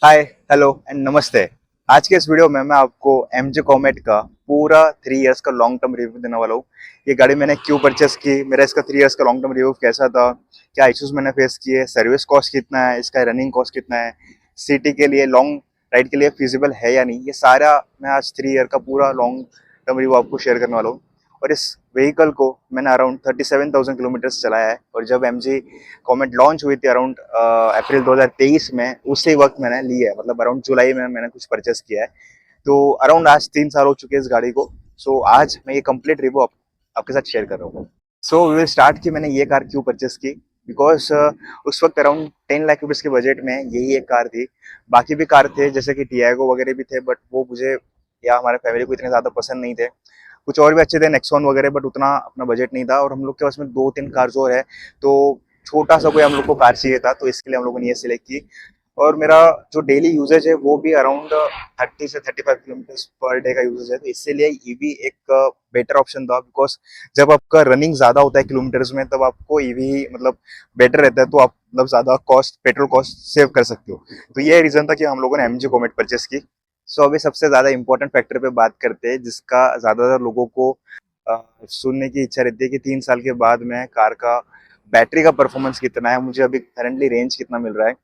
Hi, hello and नमस्ते। आज के इस वीडियो में मैं आपको MG कॉमेट का पूरा 3 इयर्स का लॉन्ग टर्म रिव्यू देने वाला हूँ। ये गाड़ी मैंने क्यों परचेस की, मेरा इसका 3 इयर्स का लॉन्ग टर्म रिव्यू कैसा था, क्या इश्यूज मैंने फेस किए, सर्विस कॉस्ट कितना है, इसका रनिंग कॉस्ट कितना है, सिटी के लिए लॉन्ग राइड के लिए फिजिबल है या नहीं, ये सारा मैं आज 3 ईयर का पूरा लॉन्ग टर्म रिव्यू आपको शेयर करने वाला हूँ। और इस व्हीकल को मैंने अराउंड 37,000 किलोमीटर्स चलाया है। और जब MG कॉमेट लॉन्च हुई थी अराउंड अप्रैल 2023 में, उसी वक्त मैंने ली है, मतलब अराउंड जुलाई में मैंने कुछ परचेस किया है। तो अराउंड आज 3 साल हो चुके हैं इस गाड़ी को। सो आज मैं ये कंप्लीट रिव्यू आपके साथ शेयर कर रहा हूँ। सो वी विल स्टार्ट कि मैंने ये कार क्यों परचेस की। बिकॉज उस वक्त अराउंड 10 लाख रुपीज के बजट में यही एक कार थी। बाकी भी कार थे जैसे कि टियागो वगैरह भी थे, बट वो मुझे या हमारे फैमिली को इतने ज्यादा पसंद नहीं थे। कुछ और भी अच्छे थे, नेक्सॉन वगैरह, बट उतना अपना बजट नहीं था। और हम लोग के पास में 2-3 कार्स और है, तो छोटा सा कोई हम लोग को कार चाहिए था, तो इसके लिए हम लोगों ने ये सिलेक्ट की। और मेरा जो डेली यूजेज है वो भी अराउंड 30 से 35 किलोमीटर पर डे का यूजेज है, तो इसीलिए ईवी एक बेटर ऑप्शन था। बिकॉज जब आपका रनिंग ज्यादा होता है किलोमीटर्स में, तब आपको ईवी मतलब बेटर रहता है, तो आप मतलब ज्यादा कॉस्ट, पेट्रोल कॉस्ट सेव कर सकते हो। तो ये रीजन था कि हम लोगों ने MG कॉमेट परचेस की। सो अभी सबसे ज्यादा इंपॉर्टेंट फैक्टर पे बात करते हैं, जिसका ज्यादातर लोगों को सुनने की इच्छा रहती है कि 3 साल के बाद में कार का बैटरी का परफॉर्मेंस कितना है, मुझे अभी करंटली रेंज कितना मिल रहा है।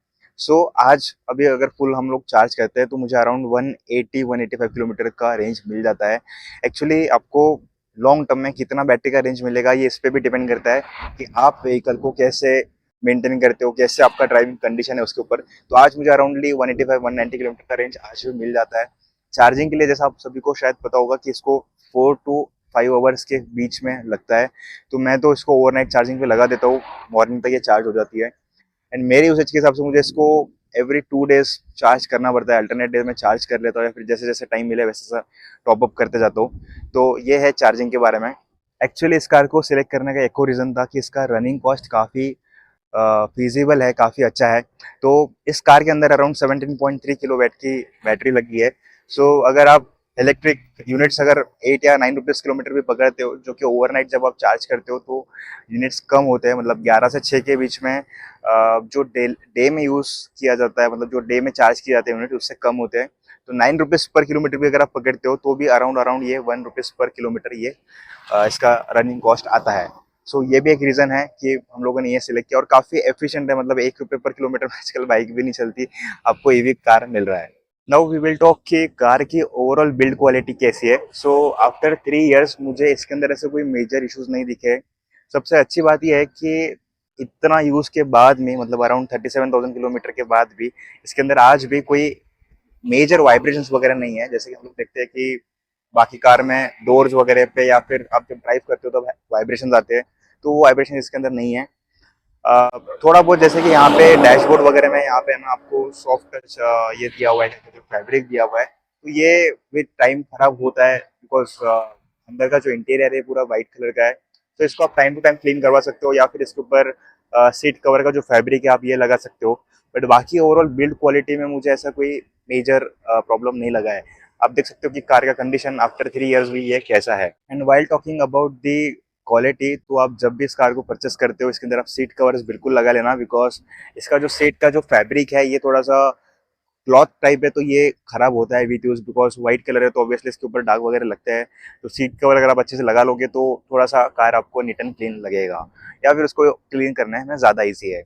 आज अभी अगर फुल हम लोग चार्ज करते हैं तो मुझे अराउंड 180-185 किलोमीटर का रेंज मिल जाता है। एक्चुअली आपको लॉन्ग टर्म में कितना बैटरी का रेंज मिलेगा, ये इस पे भी डिपेंड करता है कि आप व्हीकल को कैसे मेंटेन करते हो, कैसे आपका ड्राइविंग कंडीशन है उसके ऊपर। तो आज मुझे अराउंडली 185-190 किलोमीटर का रेंज आज भी मिल जाता है। चार्जिंग के लिए जैसा आप सभी को शायद पता होगा कि इसको 4 to 5 आवर्स के बीच में लगता है। तो मैं तो इसको ओवरनाइट चार्जिंग पे लगा देता हूँ, मॉर्निंग तक ये चार्ज हो जाती है। एंड मेरे यूसेज के हिसाब से मुझे इसको एवरी 2 डेज चार्ज करना पड़ता है। अल्टरनेट डेज में चार्ज कर लेता हूँ, या फिर जैसे जैसे टाइम मिले वैसे टॉप अप करते जाता हूँ। तो ये है चार्जिंग के बारे में। एक्चुअली इस कार को सिलेक्ट करने का एक और रीजन था कि इसका रनिंग कॉस्ट काफ़ी फीजिबल है, काफ़ी अच्छा है। तो इस कार के अंदर अराउंड 17.3 किलोवाट की बैटरी लगी है। अगर आप इलेक्ट्रिक यूनिट्स अगर 8 या 9 रुपीज़ किलोमीटर भी पकड़ते हो, जो कि ओवरनाइट जब आप चार्ज करते हो तो यूनिट्स कम होते हैं, मतलब 11 से 6 के बीच में जो डे में यूज़ किया जाता है, मतलब जो डे में चार्ज किए जाते हैं यूनिट, उससे कम होते हैं। तो 9 रुपीज़ पर किलोमीटर भी अगर आप पकड़ते हो तो भी अराउंड अराउंड ये 1 रुपीज़ पर किलोमीटर ये इसका रनिंग कॉस्ट आता है। ये भी एक रीजन है कि हम लोगों ने ये सिलेक्ट किया। और काफी एफिशिएंट है, मतलब 1 रुपये पर किलोमीटर में आजकल बाइक भी नहीं चलती, आपको ईवी कार मिल रहा है। नाउ वी विल टॉक कि कार की ओवरऑल बिल्ड क्वालिटी कैसी है। आफ्टर 3 इयर्स मुझे इसके अंदर ऐसे कोई मेजर इश्यूज नहीं दिखे। सबसे अच्छी बात यह है कि इतना यूज के बाद में, मतलब अराउंड 37,000 किलोमीटर के बाद भी इसके अंदर आज भी कोई मेजर वाइब्रेशंस वगैरह नहीं है। जैसे कि हम लोग देखते हैं कि बाकी कार में डोर्स वगैरह पे या फिर आप जब ड्राइव करते हो तो वाइब्रेशंस आते हैं, तो वो वाइब्रेशन इसके अंदर नहीं है। थोड़ा बहुत जैसे कि यहाँ पे डैशबोर्ड वगैरह में यहाँ पे ना आपको सॉफ्ट टच ये दिया हुआ है, जो फैब्रिक दिया हुआ है, तो ये विद टाइम खराब होता है। बिकॉज अंदर का जो इंटीरियर है पूरा व्हाइट कलर का है, तो इसको आप टाइम टू टाइम क्लीन करवा सकते हो, या फिर इसके ऊपर सीट कवर का जो फैब्रिक है आप ये लगा सकते हो। बट बाकी ओवरऑल बिल्ड क्वालिटी में मुझे ऐसा कोई मेजर प्रॉब्लम नहीं लगा है। आप देख सकते हो कि कार का कंडीशन आफ्टर 3 इयर्स भी ये कैसा है। And while talking about the quality, तो आप जब भी इस कार को परचेस करते हो इसके अंदर आप सीट कवर्स बिल्कुल लगा लेना। बिकॉज इसका जो सीट का जो फैब्रिक है ये थोड़ा सा क्लॉथ टाइप है, तो ये खराब होता है with use. Because white colour है तो ऑब्वियसली इसके ऊपर दाग वगैरह लगते हैं। तो सीट कवर अगर आप अच्छे से लगा लोगे तो थोड़ा सा कार आपको नीट एंड क्लीन लगेगा, या फिर उसको क्लीन करने में ज़्यादा ईजी है।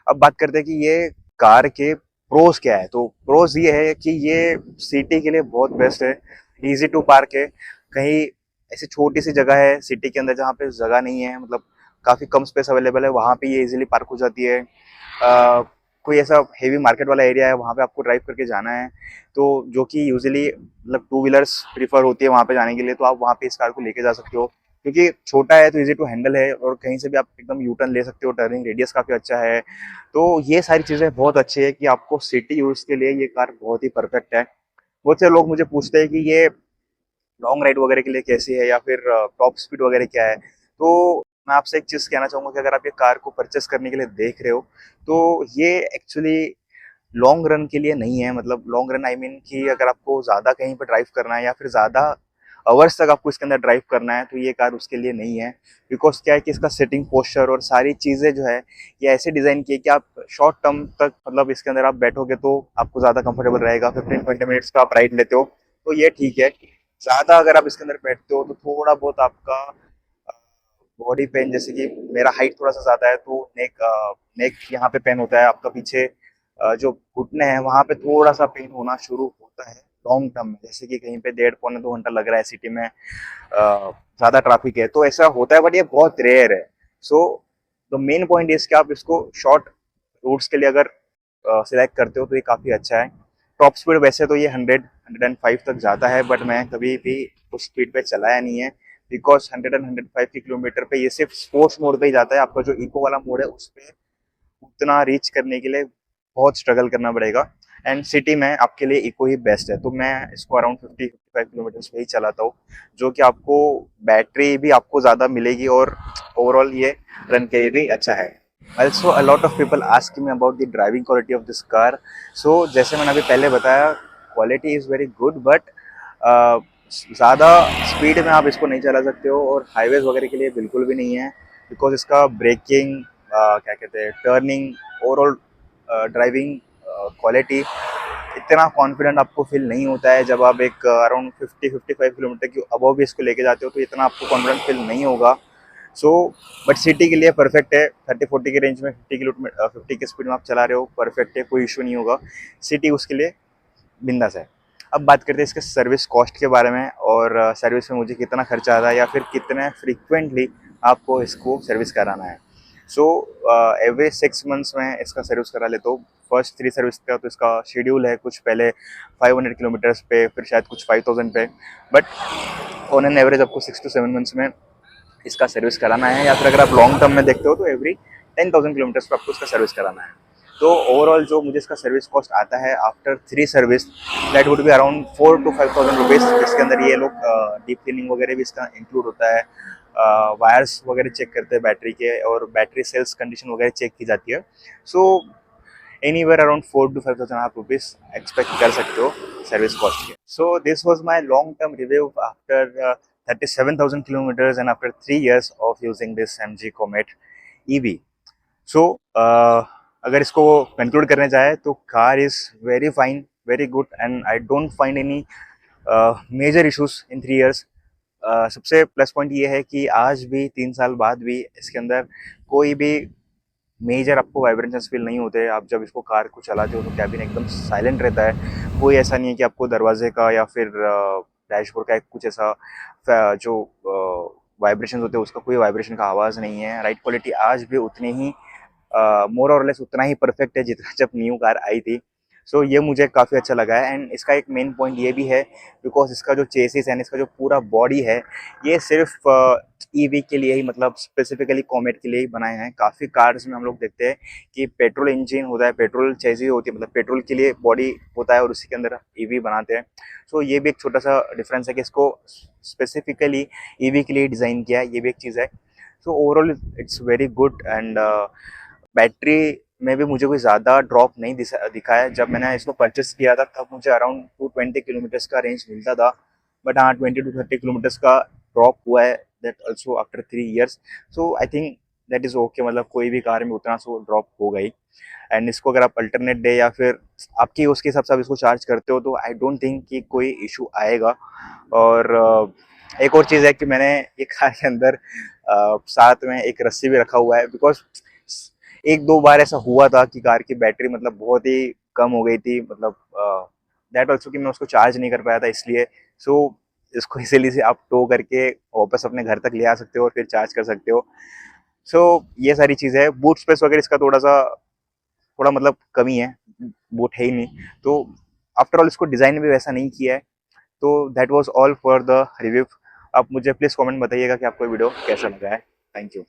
अब बात करते हैं कि ये कार के प्रोज क्या है। तो प्रोज ये है कि ये सिटी के लिए बहुत बेस्ट है, इजी टू पार्क है। कहीं ऐसी छोटी सी जगह है सिटी के अंदर जहाँ पे जगह नहीं है, मतलब काफ़ी कम स्पेस अवेलेबल है, वहाँ पे ये इजीली पार्क हो जाती है। कोई ऐसा हेवी मार्केट वाला एरिया है वहाँ पे आपको ड्राइव करके जाना है, तो जो कि यूजुअली मतलब टू व्हीलर्स प्रीफर होती है वहाँ पे जाने के लिए, तो आप वहाँ पे इस कार को लेके जा सकते हो। क्योंकि छोटा है तो इजी टू हैंडल है, और कहीं से भी आप एकदम यू टर्न ले सकते हो, टर्निंग रेडियस काफ़ी अच्छा है। तो ये सारी चीज़ें बहुत अच्छी है कि आपको सिटी यूज़ के लिए ये कार बहुत ही परफेक्ट है। बहुत से लोग मुझे पूछते हैं कि ये लॉन्ग राइड वगैरह के लिए कैसी है, या फिर टॉप स्पीड वगैरह क्या है। तो मैं आपसे एक चीज़ कहना चाहूँगा कि अगर आप ये कार को परचेस करने के लिए देख रहे हो, तो ये एक्चुअली लॉन्ग रन के लिए नहीं है। मतलब लॉन्ग रन आई मीन कि अगर आपको ज़्यादा कहीं पर ड्राइव करना है, या फिर ज़्यादा आवर्स तक आपको इसके अंदर ड्राइव करना है तो ये कार उसके लिए नहीं है। बिकॉज क्या है कि इसका सिटिंग पोस्चर और सारी चीज़ें जो है ये ऐसे डिज़ाइन की है कि आप शॉर्ट टर्म तक मतलब इसके अंदर आप बैठोगे तो आपको ज़्यादा कंफर्टेबल रहेगा। 15-20 मिनट्स का आप राइड लेते हो तो ये ठीक है। ज़्यादा अगर आप इसके अंदर बैठते हो तो थोड़ा बहुत आपका बॉडी पेन, जैसे कि मेरा हाइट थोड़ा सा ज़्यादा है तो नेक यहाँ पे पेन होता है, आपका पीछे जो घुटने हैं वहाँ पे थोड़ा सा पेन होना शुरू होता है लॉन्ग टर्म में। जैसे कि कहीं पे 1.5 पौने 2 घंटा लग रहा है, सिटी में ज़्यादा ट्रैफिक है तो ऐसा होता है, बट ये बहुत रेयर है। So the main point is कि आप इसको शॉर्ट रूट्स के लिए अगर सिलेक्ट करते हो तो ये काफ़ी अच्छा है। टॉप स्पीड वैसे तो ये 100-105 तक जाता है, बट मैं कभी भी उस स्पीड पे चलाया नहीं है। बिकॉज 100-105 की किलोमीटर पे ये सिर्फ स्पोर्ट्स मोड पे ही जाता है। आपका जो इको वाला मोड है उस पे उतना रीच करने के लिए बहुत स्ट्रगल करना पड़ेगा। एंड सिटी में आपके लिए इको ही बेस्ट है, तो मैं इसको अराउंड 50-55 किलोमीटर पे ही चलाता हूँ, जो कि आपको बैटरी भी आपको ज़्यादा मिलेगी और ओवरऑल ये रन के लिए भी अच्छा है। Also, a lot of people ask me about the driving quality of this car. So, जैसे मैंने अभी पहले बताया, quality is very good, but ज़्यादा स्पीड में आप इसको नहीं चला सकते हो और हाईवेज वगैरह के लिए बिल्कुल भी नहीं है। बिकॉज इसका ब्रेकिंग, क्या कहते हैं, टर्निंग, ओवरऑल ड्राइविंग क्वालिटी इतना कॉन्फिडेंट आपको फील नहीं होता है। जब आप एक अराउंड 50-55 किलोमीटर की अबव भी इसको लेके जाते हो तो इतना आपको कॉन्फिडेंट फील नहीं होगा। सो बट सिटी के लिए परफेक्ट है। 30-40 की रेंज में 50 की स्पीड में आप चला रहे हो, परफेक्ट है, कोई इशू नहीं होगा। सिटी उसके लिए बिंदास है। अब बात करते हैं इसके सर्विस कॉस्ट के बारे में, और सर्विस में मुझे कितना खर्चा आता है या फिर कितने फ्रीक्वेंटली आपको इसको सर्विस कराना है। सो एवरी 6 मंथ्स में इसका सर्विस करा लेता हूँ। फर्स्ट 3 सर्विस का तो इसका शेड्यूल है, कुछ पहले 500 किलोमीटर्स पे, फिर शायद कुछ 5000 पे, बट ऑन एन एवरेज आपको 6 to 7 मंथ्स में इसका सर्विस कराना है। या फिर अगर आप लॉन्ग टर्म में देखते हो तो एवरी 10,000 किलोमीटर्स पर आपको इसका सर्विस कराना है। तो ओवरऑल जो मुझे इसका सर्विस कॉस्ट आता है after 3 service, that would be around 4 to 5,000 rupees. जिसके अंदर ये लोग डीप क्लीनिंग वगैरह भी इसका इंक्लूड होता है, वायर्स वगैरह चेक करते हैं बैटरी के, और बैटरी सेल्स कंडीशन वगैरह चेक की जाती है। सो एनीवेयर अराउंड 4 to 5,000 आप रुपीज़ एक्सपेक्ट कर सकते हो सर्विस कॉस्ट के। So this was my long term review after 37,000 kilometers and after 3 years of using this MG Comet EV. So, अगर इसको कंक्लूड करने जाए तो car is very fine, very good, and I don't find any major issues in 3 years। सबसे plus point ये है कि आज भी 3 साल बाद भी इसके अंदर कोई भी मेजर आपको वाइब्रेशंस फील नहीं होते। आप जब इसको कार को चलाते हो तो कैबिन एकदम साइलेंट रहता है। कोई ऐसा नहीं है कि आपको दरवाजे का या फिर डैशबोर्ड का कुछ ऐसा जो वाइब्रेशन होते हैं उसका कोई वाइब्रेशन का आवाज़ नहीं है। राइड क्वालिटी आज भी उतनी ही मोर और लेस उतना ही परफेक्ट है जितना जब न्यू कार आई थी। सो ये मुझे काफ़ी अच्छा लगा है। एंड इसका एक मेन पॉइंट ये भी है, बिकॉज इसका जो चेसिस है, इसका जो पूरा बॉडी है, ये सिर्फ ईवी के लिए ही, मतलब स्पेसिफिकली कॉमेट के लिए ही बनाए हैं। काफ़ी कार्स में हम लोग देखते हैं कि पेट्रोल इंजन होता है, पेट्रोल चेसिस होती है, मतलब पेट्रोल के लिए बॉडी होता है और उसी के अंदर ईवी बनाते हैं। सो ये भी एक छोटा सा डिफरेंस है कि इसको स्पेसिफिकली ईवी के लिए डिज़ाइन किया है, ये भी एक चीज़ है। So overall it's very good. And battery में भी मुझे कोई ज़्यादा ड्रॉप नहीं दिखा है। जब मैंने इसको परचेस किया था तब मुझे अराउंड 220 किलोमीटर्स का रेंज मिलता था, बट हाँ 20 to 30 किलोमीटर्स का ड्रॉप हुआ है, that also after 3 years। So I think that is okay, मतलब कोई भी कार में उतना सो ड्रॉप हो गई। एंड इसको अगर आप अल्टरनेट डे या फिर आपकी उसके हिसाब से आप इसको चार्ज करते हो तो आई डोंट थिंक कि कोई इशू आएगा। और एक और चीज़ है कि मैंने ये कार के अंदर साथ में एक रस्सी भी रखा हुआ है, बिकॉज 1-2 बार ऐसा हुआ था कि कार की बैटरी मतलब बहुत ही कम हो गई थी, मतलब दैट ऑल्सो कि मैं उसको चार्ज नहीं कर पाया था इसलिए। सो इसको इजीली से आप टो करके वापस अपने घर तक ले आ सकते हो और फिर चार्ज कर सकते हो। सो ये सारी चीज़ें है। बूट स्पेस वगैरह इसका थोड़ा मतलब कमी है, बूट है ही नहीं। तो आफ्टर ऑल इसको डिज़ाइन भी वैसा नहीं किया है। तो that was all for the review. आप मुझे प्लीज़ कमेंट बताइएगा कि आपको वीडियो कैसा लगा है। Thank you.